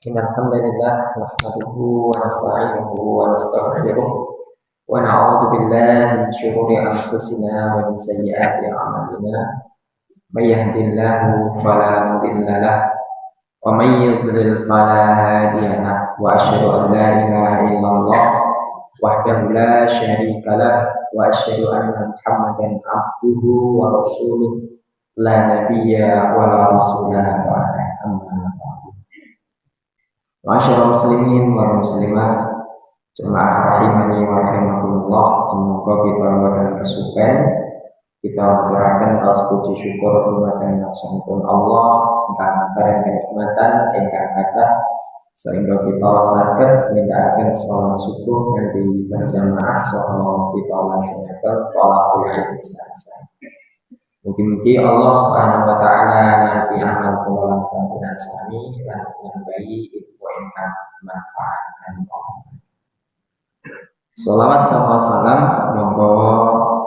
Innal hamdalillah nahmaduhu wa nasta'inuhu wa nastaghfiruh wa na'udzu billahi min shururi anfusina wa min sayyiati a'malina. May yahdihillahu fala mudilla lahu wa may yudlil fala hadiya lahu wa asyhadu an la ilaha illallah wahdahu la syarika lahu wa asyhadu anna Muhammadan abduhu wa rasuluh la nabiyya wa la rasula ba'da. Amma ba'du. Masyaallah muslimin wa muslimat, jemaah rahimani wa rahimakumullah. Semoga kita mboten kesupen kita mengaturaken rasa puji syukur dumateng sampun Allah ingkang paring kenikmatan ingkang kathah sehingga kita saged nindakaken salat subuh nganti berjamaah saha kita lajengaken thalaqul ilmi sareng. Mugi-mugi Allah Subhanahu wa taala nampi amal kula lan panjenengan sami lan nambahi ilmu ingkang manfaat Allah. Shalawat saha salam monggo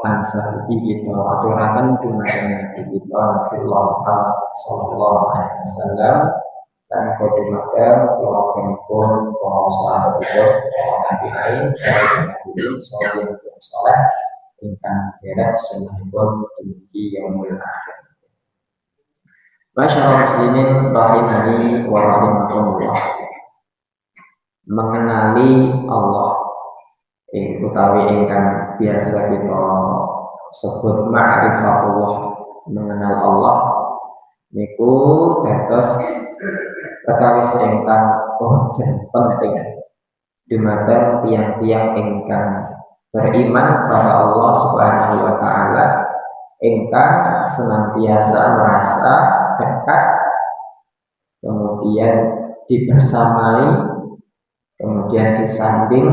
tansah kita aturaken dumateng Nabi kita Nabiullah Muhammad sallallahu alaihi wasallam dan dumateng keluarganipun para sahabatipun tabi'in tabi'in saleh ingkang derek sunahipun dumugi yaumul akhir. Masyaallah muslimin rahimani wa rahimakumullah. Mengenali Allah utawi ingkang biasa kita sebut ma'rifatullah, mengenal Allah niku dados perkawis ingkang boten penting dumateng tiang-tiang ingkang beriman kepada Allah Subhanahu wa taala ingkang senantiasa merasa dekat, kemudian dibersamai, kemudian disanding,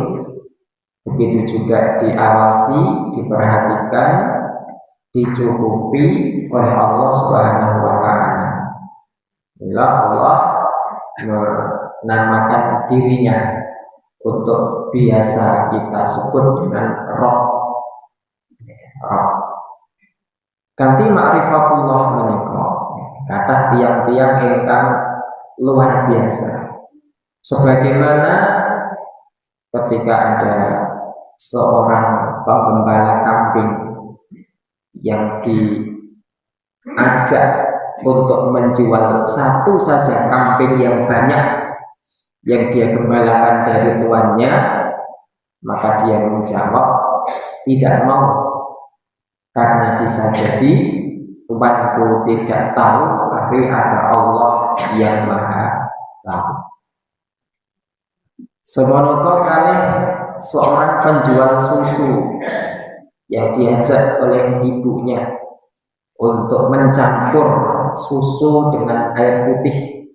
begitu juga diawasi, diperhatikan, dicukupi oleh Allah Subhanahu wa taala. Bila Allah menamakan dirinya untuk biasa kita sebut dengan Rabb. Kanthi ma'rifatullah menika kathah tiang-tiang ingkang luar biasa. Sebagaimana ketika ada seorang penggembala kambing yang diajak untuk menjual satu saja kambing yang banyak yang dia gembalakan dari tuannya, maka dia menjawab tidak mau, karena bisa jadi tuanku tidak tahu, tapi ada Allah yang maha tahu. Semoga kalih seorang penjual susu yang diajak oleh ibunya untuk mencampur susu dengan air putih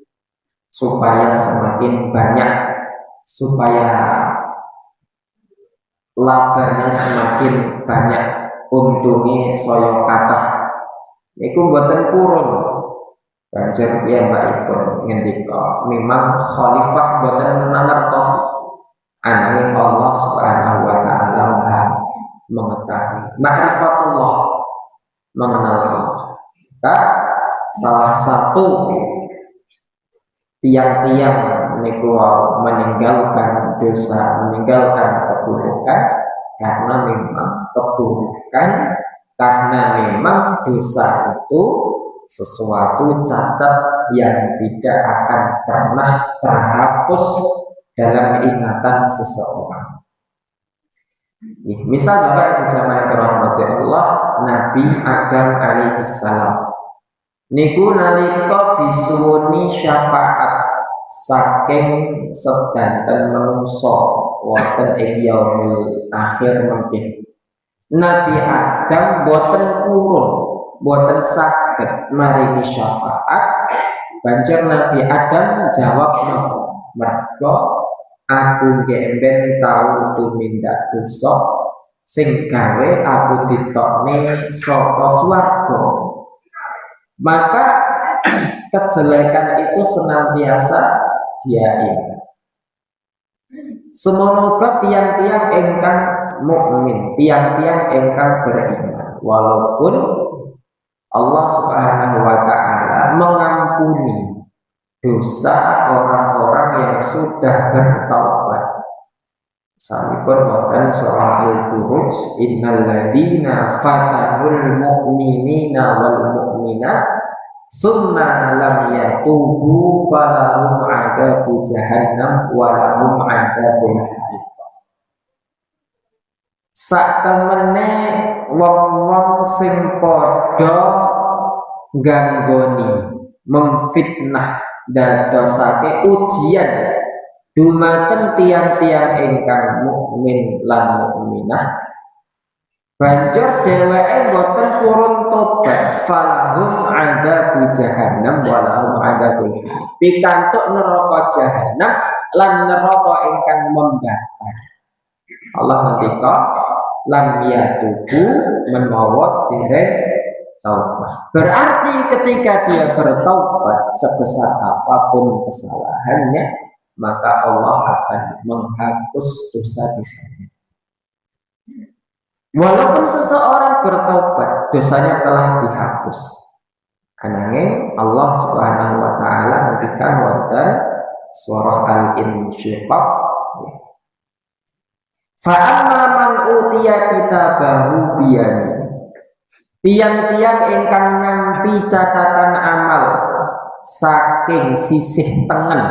supaya semakin banyak, supaya labanya semakin banyak, untungnya saya kathah. Niku mboten purun. Banjur piyambakipun ngendika, memang khalifah mboten mangertos ananging Allah Subhanahu wa taala Maha mengetahui. Ma'rifatullah, mengenal Allah. Salah satu tiang-tiang niku meninggalkan dosa, meninggalkan keburukan karena memang keburukan, karena memang dosa itu sesuatu cacat yang tidak akan pernah terhapus dalam ingatan seseorang. Misal Bapak Ibu jamaah dirahmati Allah, Nabi Adam alaihissalam niku nalika disuwuni syafaat saking sedanten menungso wonten ing yaumil akhir mengki, Nabi Adam boten purun, boten saged maringi syafaat. Banjur Nabi Adam jawab, merga aku gemben tau tumindak dosa sing gawe aku ditokne saka swarga. Maka kejelekan itu senantiasa dia ingat. Semoga tiang-tiang ingkang mukmin, tiang-tiang ingkang beriman, walaupun Allah Subhanahu wa taala mengampuni dosa orang-orang yang sudah bertaubat. Salipun wonten surah Al-Buruj, innal ladzina fatanul mu'minina wal mu'minat tsumma lam yatubu falahum 'adzabu jahannam wa lahum 'adzabul hariq. Sak temene wong-wong sing padha ganggoni memfitnah dadosake ujian dumateng tiang-tiang ingkang mukmin lan mukminah, banjur dheweke boten purun tobat, falahum adzabu jahannam wa lahum adzabul hariq, pikantuk neraka jahanam lan neraka ingkang membakar. Allah ngendika lam yatubu menawa dereng taubat. Berarti ketika dia bertaubat sebesar apapun kesalahannya, maka Allah akan menghapus dosa-dosanya. Walaupun seseorang bertaubat, dosanya telah dihapus. Ananging Allah Subhanahu wa taala ngendikan wonten surah Al-Insyiqaq, fa amma man utiya kitabahu biyaminihi, tiang-tiang ingkang nampi catatan amal saking sisih tengen,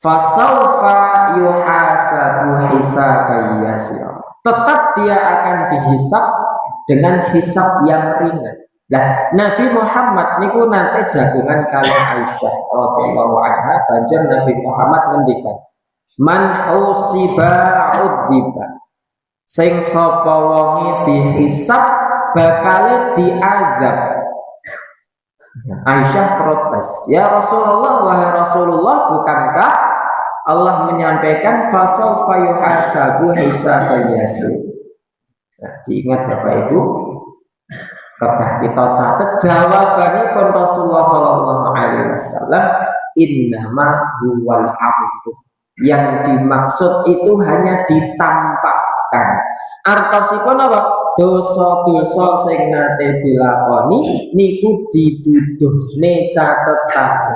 fasaufa yuhasabu hisaban yasira, tetap dia akan dihisab dengan hisab yang ringan. Nah, Nabi Muhammad niku nanti jagungan kali Aisyah radhiyallahu anha, banjur Nabi Muhammad ngendikan, man husiba udziba, sing sapa wonge dihisab bakal diazab. Aisyah protes, ya Rasulullah, wahai Rasulullah, bukankah Allah menyampaikan fasaufa yuhasabu hisaban yasir? Nah, diingat Bapak Ibu, kedah kita catat jawabannya pun Rasulullah Shallallahu Alaihi Wasallam, innama huwal ardu, yang dimaksud itu hanya ditampakkan. Artosipun apa? Dosa-dosa sing nate dilakoni niku dituduhne catetan,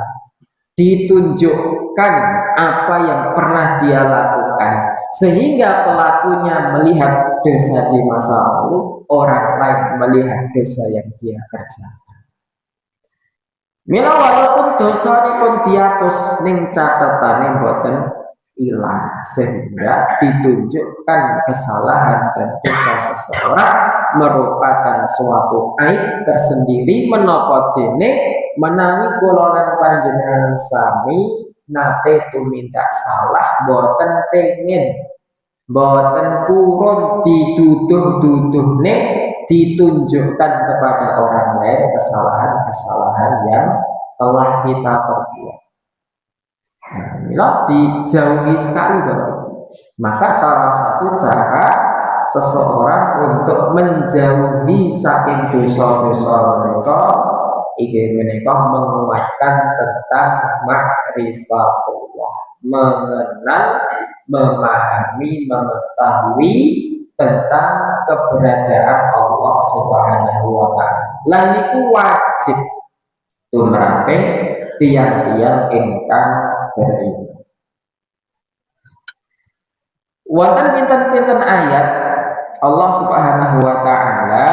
ditunjukkan apa yang pernah dia lakukan, sehingga pelakunya melihat dosa di masa lalu, orang lain melihat dosa yang dia kerjakan. Mila walaupun dosa ini pun dihapus, ning catetane mboten hilang, sehingga ditunjukkan kesalahan dan dosa seseorang merupakan suatu aib tersendiri menapa dene menawi kula lan panjenengan sami nate tumindak salah boten tengin, boten purun dituduh-tuduhne, ditunjukkan kepada orang lain kesalahan-kesalahan yang telah kita perbuat. Nah, dijauhi sekali Bapak. Maka salah satu cara seseorang untuk menjauhi saking dosa-dosa mereka, ingin menikah menguatkan tentang ma'rifatullah, mengenal, memahami, mengetahui tentang keberadaan Allah Subhanahu wa taala. Lan itu wajib tumraping tiang-tiang ingkang beriman. Wonten pinten-pinten ayat Allah Subhanahu wa taala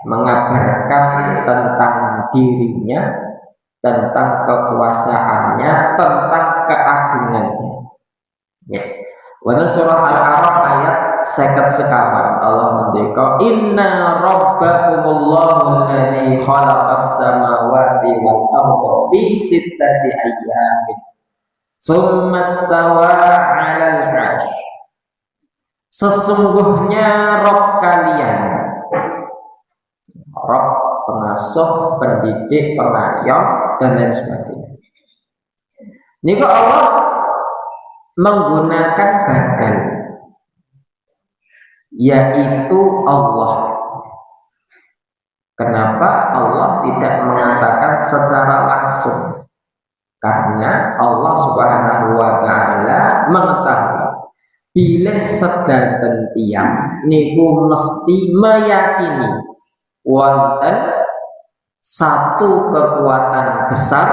mengabarkan tentang dirinya, tentang kekuasaannya, tentang keagungannya. Ya. Wonten surah Al-A'raf ayat 51 Allah mendeka, inna rabbakumullahu alladzi khalaqas samawati wal arda fi sittati ayyamin tsumma stawa 'alal 'arsy. Sesungguhnya Rabb kalian, Rabb pengasuh, pendidik, pengayom dan lain sebagainya. Niku Allah menggunakan badal, yaitu Allah. Kenapa Allah tidak mengatakan secara langsung? Karena Allah Subhanahu wa taala mengetahui bilih sedanten tiyang niku mesti meyakini wonten satu kekuatan besar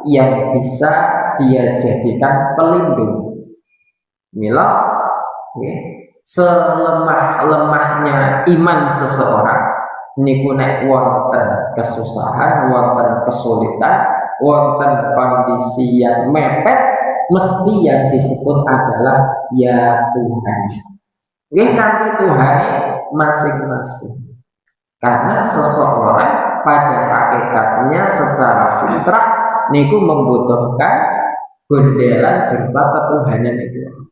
yang bisa dia jadikan pelindung. Mila selemah-lemahnya iman seseorang niku nek wonten kesusahan, wonten kesulitan, wonten kondisi yang mepet, mesti yang disebut adalah ya Tuhan. Nggih kanthi Tuhan masing-masing. Karena seseorang pada hakikatnya secara fitrah niku membutuhkan gondelan berupa ketuhanan itu.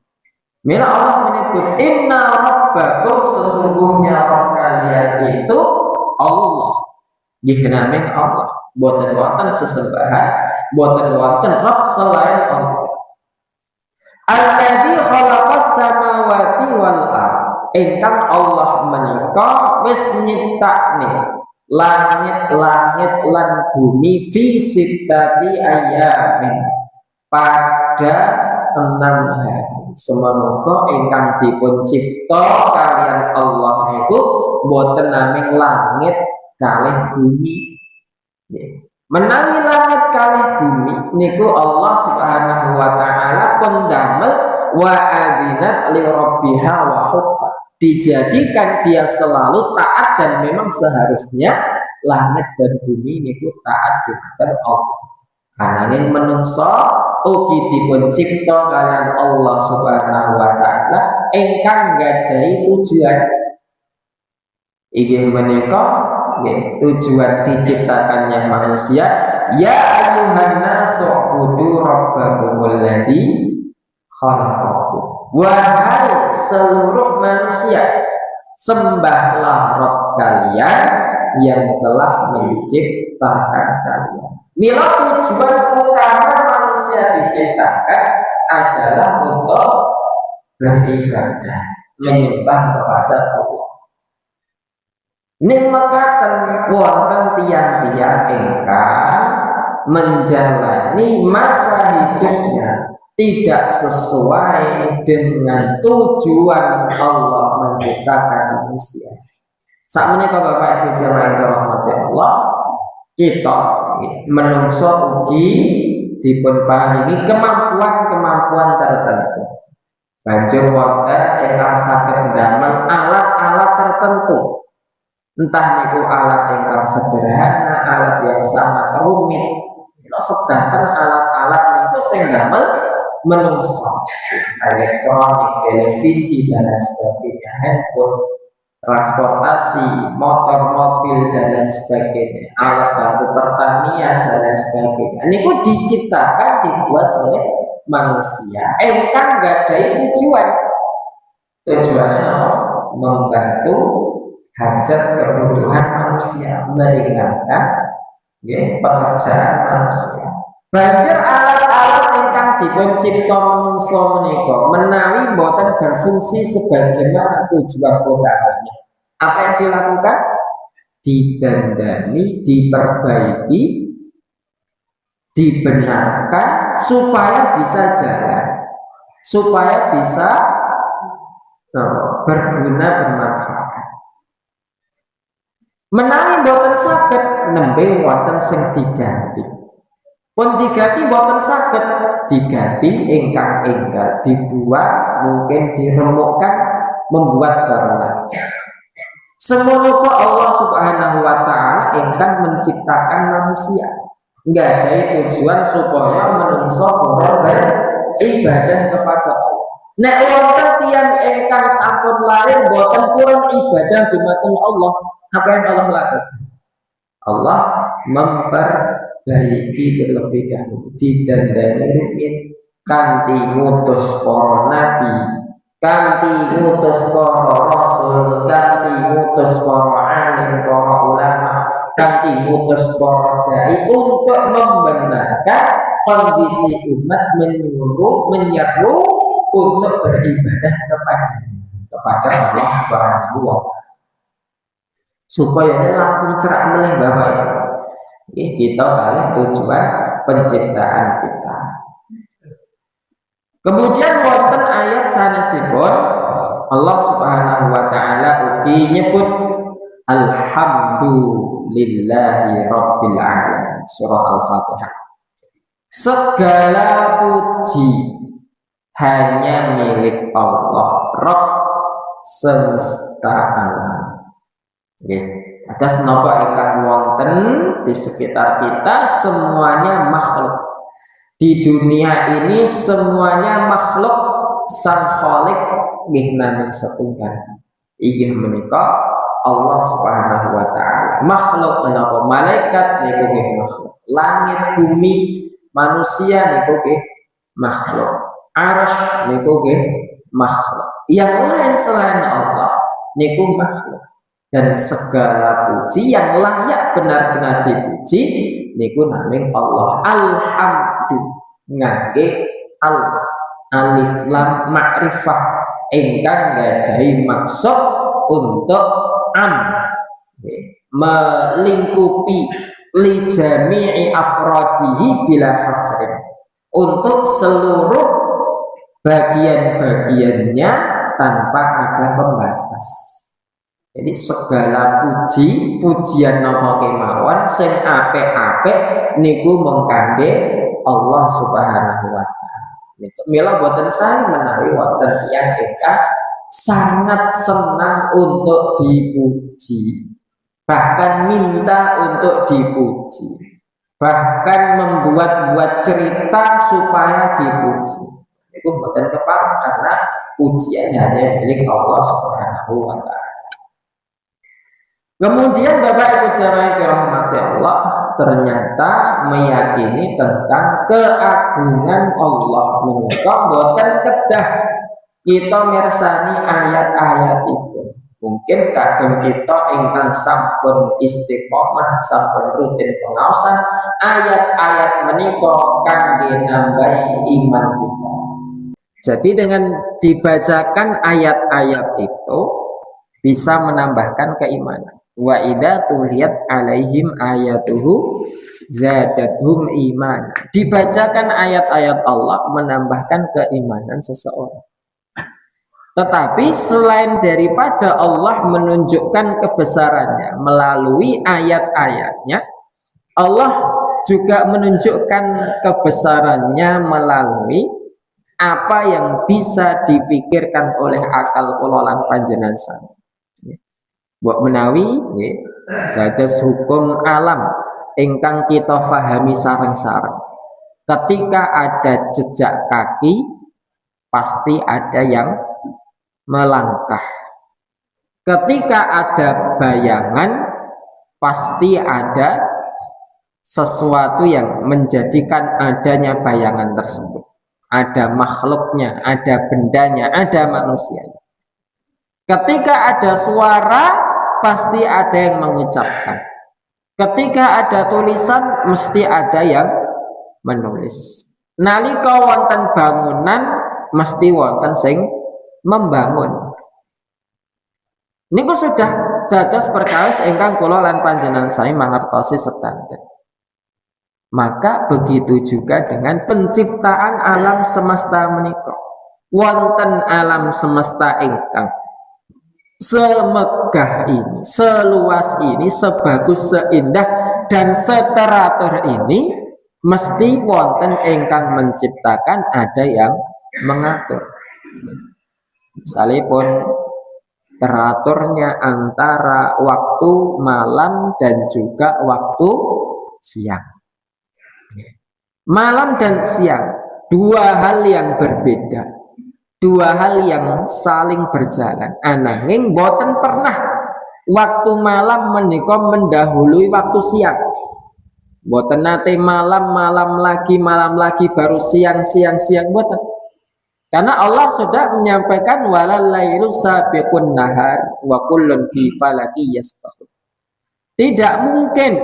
Mila Allah menyebut inna rabbakum, sesungguhnya Rabb kalian itu Allah. Dihinamin Allah. Boten wonten sesembahan, boten wonten Rabb selain Allah. Alladzi khalaqas samawati wal ardh. Ingkang Allah menika wis nyiptakne langit-langit lan bumi fi sittati ayamin, pada 6 hari. Semoga ingkang dipun cipta kalian Allah niku boten namung langit kalih bumi. Menawi langit kalih bumi niku Allah Subhanahu wa taala pendamel wa adinat li rabbiha wa huqqat, dijadikan dia selalu taat dan memang seharusnya langit dan bumi niku taat dumateng Allah. Ananging menungso ugi dipun cipta kalian Allah Subhanahu wa taala ingkang gadhahi tujuan. Inggih menika tujuan diciptakannya manusia, ya ayyuhan nasu ubudu rabbakumul ladzi khalaqakum. Wahai seluruh manusia, sembahlah Rabb kalian yang telah menciptakan kalian. Mila tujuan utama manusia diciptakan adalah untuk beribadah, menyembah kepada Allah. Ning mekaten wonten tiyang-tiyang ingkang menjalani masa hidupnya tidak sesuai dengan tujuan Allah menciptakan manusia. Saat menika Bapak Ibu jamaah rahmati Allah, kita menungso ugi dipun paringi kemampuan-kemampuan tertentu. Banjur wonten ingkang saged ndamel alat-alat tertentu. Entah niku alat ingkang sederhana, alat yang sangat rumit. Sedanten alat-alat niku sing ndamel menungso, elektronik, televisi dan lain sebagainya, handphone, transportasi, motor, mobil dan lain sebagainya, alat bantu pertanian dan lain sebagainya. Niku diciptakan, dibuat oleh manusia. Engkang gadhahi tujuan. Tujuannya membantu hajat kebutuhan manusia, meringankan pekerjaan manusia. Banjur alat-alat ingkang dipun cipta manungsa menika menawi boten berfungsi sebagaimana tujuan utamanya, apa yang dilakukan? Didandani, diperbaiki, dibenarkan supaya bisa jalan, supaya bisa berguna, bermanfaat. Menawi boten saged nembe wonten sing diganti. Pun diganti boten saged, diganti ingkang enggal, dibuat, mungkin diremukkan, membuat baru lagi. Semoga Allah Subhanahu wa taala ingkang menciptakan manusia nggadhahi tujuan supaya menungso ora beribadah kepada Allah. Nek wonten tiyang ingkang sampun lahir boten purun ibadah dumateng Allah, apa yang Allah lakukan? Allah memperbaiki terlebih dahulu, didandani rumit kanthi ngutus para nabi, kanthi ngutus para rasul, kanthi ngutus para alim, para ulama, kanthi ngutus para dai untuk membenarkan kondisi umat, menyeru untuk beribadah kepada Allah Subhanahu wa taala. Supaya dia langsung cerak meleh Bapak Ibu. Kita kalian tujuan penciptaan kita. Kemudian wonten ayat sanesipun Allah Subhanahu wa taala ugi nyebut alhamdulillahi rabbil alamin, surah Al-Fatihah. Segala puji hanya milik Allah, Rabb semesta alam. Atas napa ingkang wonten di sekitar kita semuanya makhluk. Di dunia ini semuanya makhluk, sang khalik nggih namung setunggal. Inggih menika Allah Subhanahu wa taala. Makhluk menapa malaikat niku nggih makhluk. Langit bumi manusia niku nggih makhluk. Arsy niku nggih makhluk. Yang lain selain Allah niku makhluk. Dan segala puji yang layak benar-benar dipuji niku namung Allah. Alhamdulillah ngangge alif lam ma'rifah ingkang gadhahi maksud untuk melingkupi li jami'i afradihi bila hasrin, untuk seluruh bagian-bagiannya tanpa ada pembatas. Jadi segala puji, pujian napa kemawon sing apik-apik niku mung kangge Allah Subhanahu wa taala. Mila boten saya menawi wonten tiyang ingkang sangat senang untuk dipuji, bahkan minta untuk dipuji, bahkan membuat-buat cerita supaya dipuji. Itu boten kepareng karena pujian hanya milik Allah Subhanahu wa taala. Kemudian Bapak Ibu jamaah dirahmati Allah, ternyata meyakini tentang keagungan Allah menika boten kedah kita mirsani ayat-ayat itu. Mungkin kagem kita ingkang sampun istiqomah, sampun rutin pengaosan ayat-ayat menika kangge nambahi iman kita. Jadi dengan dibacakan ayat-ayat itu bisa menambahkan keimanan. Wa idza tuliyat alaihim ayatuhu zadathum iman. Dibacakan ayat-ayat Allah menambahkan keimanan seseorang. Tetapi selain daripada Allah menunjukkan kebesarannya melalui ayat-ayatnya, Allah juga menunjukkan kebesarannya melalui apa yang bisa dipikirkan oleh akal kula lan panjenengan sami. Mbok menawi dados hukum alam ingkang kita fahami sareng-sareng. Ketika ada jejak kaki, pasti ada yang melangkah. Ketika ada bayangan, pasti ada sesuatu yang menjadikan adanya bayangan tersebut. Ada makhluknya, ada bendanya, ada manusianya. Ketika ada suara, pasti ada yang mengucapkan. Ketika ada tulisan, mesti ada yang menulis. Nalika wonten bangunan, mesti wonten sing membangun. Niku sudah dados perkawis ingkang kula lan panjenengan sami mangertosi sedanten. Maka begitu juga dengan penciptaan alam semesta menika. Wonten alam semesta ingkang semegah ini, seluas ini, sebagus, seindah dan seteratur ini, mesti wonten ingkang menciptakan, ada yang mengatur. Misalipun teraturnya antara waktu malam dan juga waktu siang. Malam dan siang, dua hal yang berbeda, dua hal yang saling berjalan. Ananging boten pernah waktu malam menika mendahului waktu siang. Boten nate malam lagi baru siang boten. Karena Allah sudah menyampaikan walal lailu sabiqun nahar wa kullun fi falaki yasbahun. Tidak mungkin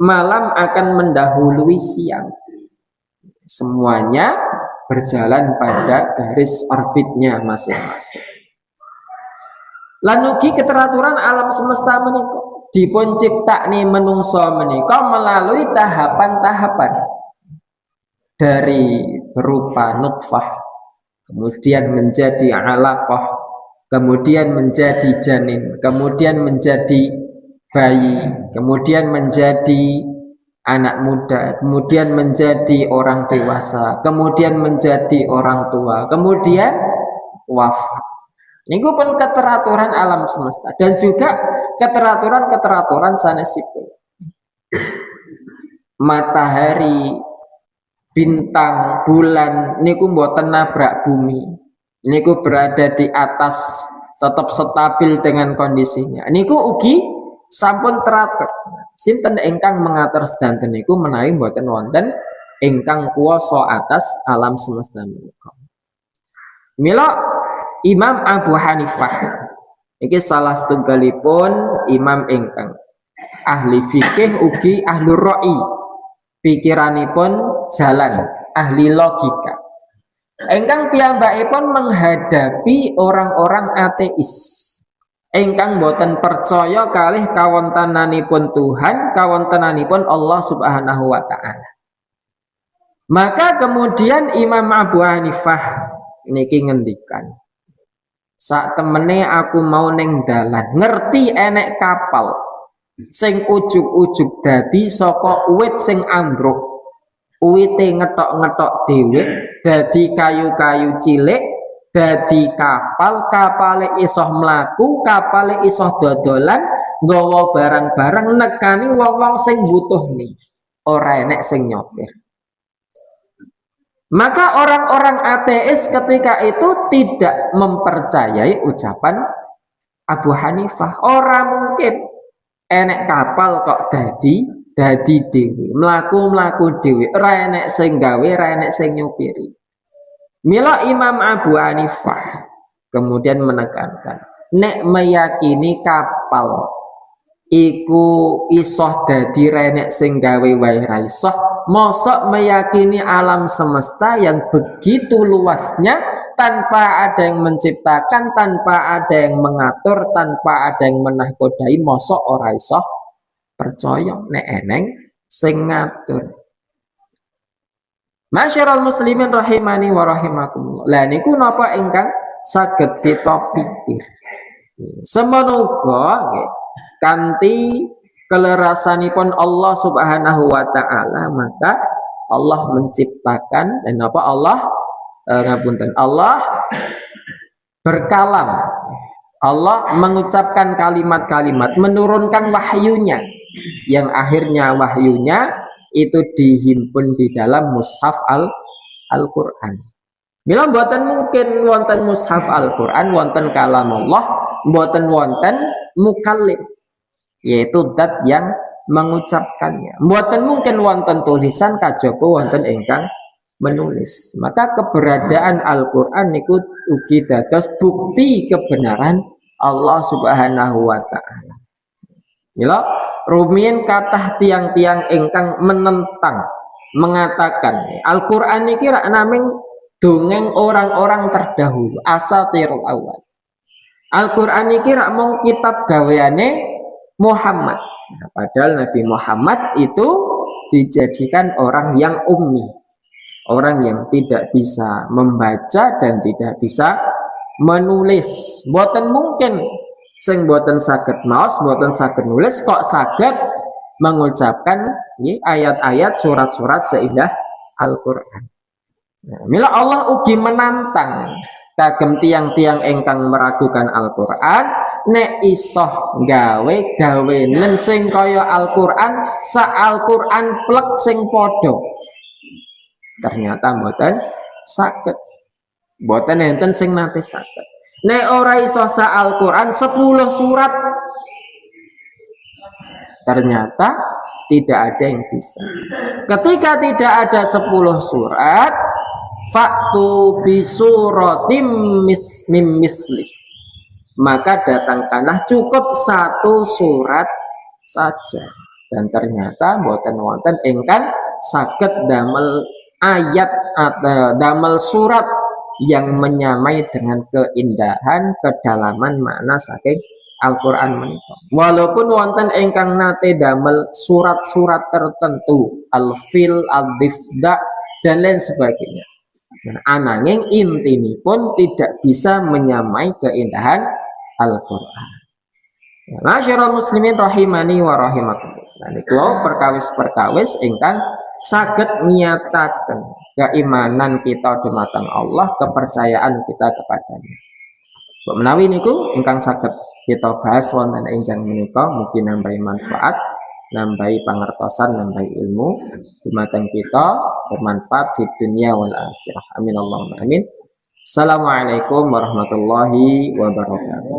malam akan mendahului siang. Semuanya berjalan pada garis orbitnya masing-masing. Lan ugi keteraturan alam semesta menika dipun ciptakne menungso menika melalui tahapan-tahapan dari berupa nutfah, kemudian menjadi alaqah, kemudian menjadi janin, kemudian menjadi bayi, kemudian menjadi anak muda, kemudian menjadi orang dewasa, kemudian menjadi orang tua, kemudian wafat. Ini pun keteraturan alam semesta dan juga keteraturan sanesipun. Matahari, bintang, bulan niku mboten nabrak bumi. Niku berada di atas, tetap stabil dengan kondisinya. Niku ugi sampun teratur. Sinten ingkang mengatur sedanten niku menawi mboten wonten ingkang kuwasa atas alam semesta menika. Mila Imam Abu Hanifah iki salah setunggalipun imam ingkang ahli fikih ugi ahli ra'i, pikiranipun jalan, ahli logika. Ingkang piyambakipun menghadapi orang-orang ateis, ingkang boten percaya kalih kawontenanipun Tuhan, kawontenanipun Allah Subhanahu wa taala. Maka kemudian Imam Abu Hanifah niki ngendikan, sak temene aku mau ning dalan, ngerti enek kapal sing ujug-ujug dadi saka uwit sing ambruk. Uwite ngetok-ngetok dhewe dadi kayu-kayu cilik, dadi kapale isoh mlaku, kapale isoh dodolan, nggawa barang-barang nekani wong-wong sing butuh nih. Ora enek sing nyopir. Maka orang-orang ateis ketika itu tidak mempercayai ucapan Abu Hanifah. Ora mungkin enek kapal kok dadi dhewe, mlaku dhewe, ora enek sing gawe, ora enek sing nyupiri. Mila Imam Abu Hanifah kemudian menekankan, nek meyakini kapal iku isoh dadi renek sing gawe wae ra isoh, mosok meyakini alam semesta yang begitu luasnya tanpa ada yang menciptakan, tanpa ada yang mengatur, tanpa ada yang menahkodai, mosok ora isoh percaya nek eneng sing ngatur. Masyarul muslimin rahimani wa rahimakumullah. Lah niku napa ingkang saged kita pikir. Semono uga nggih kanthi kelerasanipun Allah Subhanahu wa taala, maka Allah menciptakan dan apa Allah Allah berkalam. Allah mengucapkan kalimat-kalimat, menurunkan wahyunya, yang akhirnya wahyunya itu dihimpun di dalam mushaf Al-Quran. Mila mboten mungkin wonten mushaf Al-Quran, wonten kalam Allah, mboten wonten mukallim, yaitu zat yang mengucapkannya. Mboten mungkin wonten tulisan kajaba wonten ingkang menulis. Maka keberadaan Al-Quran niku ugi dados bukti kebenaran Allah Subhanahu wa taala. Mila rumiyin kathah tiang-tiang ingkang menentang, mengatakan Al-Quran niki rak naming dongeng orang-orang terdahulu, asatirul awal. Al-Quran niki rak mung kitab gaweane Muhammad. Nah, padahal Nabi Muhammad itu dijadikan orang yang ummi, orang yang tidak bisa membaca dan tidak bisa menulis. Mboten mungkin sing mboten saged maos, mboten saged nulis kok saged mengucapkan ayat-ayat surat-surat seindah Al-Quran. Nah, mila Allah ugi menantang kagem tiang-tiang ingkang meragukan Al-Quran, nek isoh gawe sing kaya Al-Quran, sa Al-Quran plek sing podo. Ternyata mboten saged. Mboten enten sing nate saged. Nek ora iso sa Al-Quran 10 surat, ternyata tidak ada yang bisa. Ketika tidak ada 10 surat, faktu bisuratim mislih, maka datangkanlah cukup 1 surat saja. Dan ternyata mboten wonten ingkang saged damel ayat atau damel surat yang menyamai dengan keindahan, kedalaman makna saking Al-Quran menika. Walaupun wonten ingkang nate damel surat-surat tertentu, al-fil, al-difda dan lain sebagainya. Ananging intinipun tidak bisa menyamai keindahan Al-Quran. Masyarul muslimin rahimani wa rahimakumullah. Nah niku perkawis-perkawis ingkang saged nyataken keimanan kita dumateng Allah, kepercayaan kita kepadanya. Mbok menawi niku ingkang saged kita bahas wonten enjang menika mungkin nambahi manfaat, nambahi pangertosan, nambahi ilmu dumateng kita, bermanfaat di dunia wal akhirah. Amin Allahumma amin. Assalamualaikum warahmatullahi wabarakatuh.